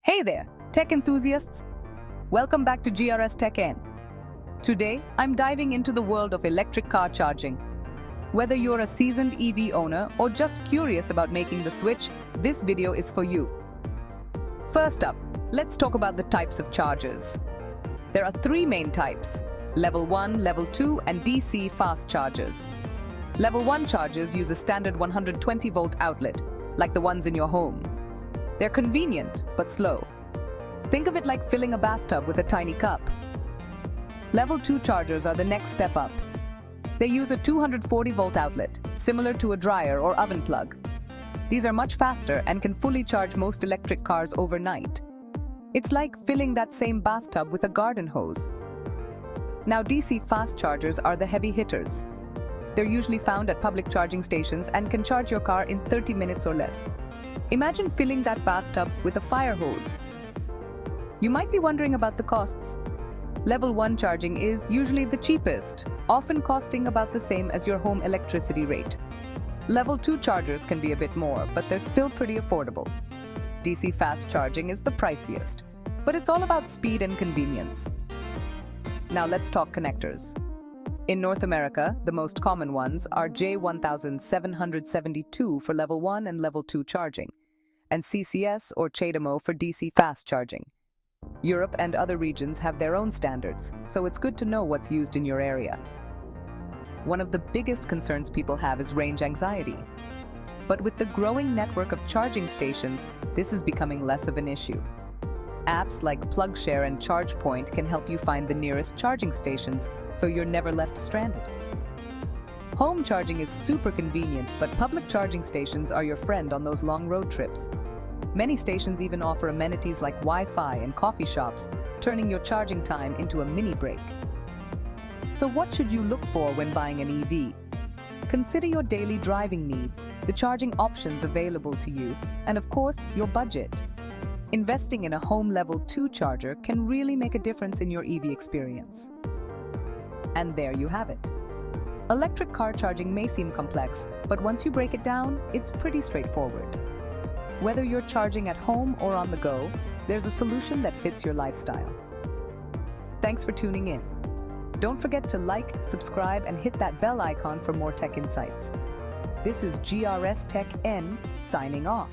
Hey there, tech enthusiasts! Welcome back to grstechen. Today, I'm diving into the world of electric car charging. Whether you're a seasoned EV owner or just curious about making the switch, this video is for you. First up, let's talk about the types of chargers. There are three main types: Level 1, Level 2, and DC fast chargers. Level 1 chargers use a standard 120-volt outlet, like the ones in your home. They're convenient, but slow. Think of it like filling a bathtub with a tiny cup. Level 2 chargers are the next step up. They use a 240-volt outlet, similar to a dryer or oven plug. These are much faster and can fully charge most electric cars overnight. It's like filling that same bathtub with a garden hose. Now, DC fast chargers are the heavy hitters. They're usually found at public charging stations and can charge your car in 30 minutes or less. Imagine filling that bathtub with a fire hose. You might be wondering about the costs. Level 1 charging is usually the cheapest, often costing about the same as your home electricity rate. Level 2 chargers can be a bit more, but they're still pretty affordable. DC fast charging is the priciest, but it's all about speed and convenience. Now let's talk connectors. In North America, the most common ones are J1772 for Level 1 and Level 2 charging, and CCS or CHAdeMO for DC fast charging. Europe and other regions have their own standards, so it's good to know what's used in your area. One of the biggest concerns people have is range anxiety. But with the growing network of charging stations, this is becoming less of an issue. Apps like PlugShare and ChargePoint can help you find the nearest charging stations, so you're never left stranded. Home charging is super convenient, but public charging stations are your friend on those long road trips. Many stations even offer amenities like Wi-Fi and coffee shops, turning your charging time into a mini break. So what should you look for when buying an EV? Consider your daily driving needs, the charging options available to you, and of course, your budget. Investing in a home Level 2 charger can really make a difference in your EV experience. And there you have it. Electric car charging may seem complex, but once you break it down, it's pretty straightforward. Whether you're charging at home or on the go, there's a solution that fits your lifestyle. Thanks for tuning in. Don't forget to like, subscribe, and hit that bell icon for more tech insights. This is grstechen signing off.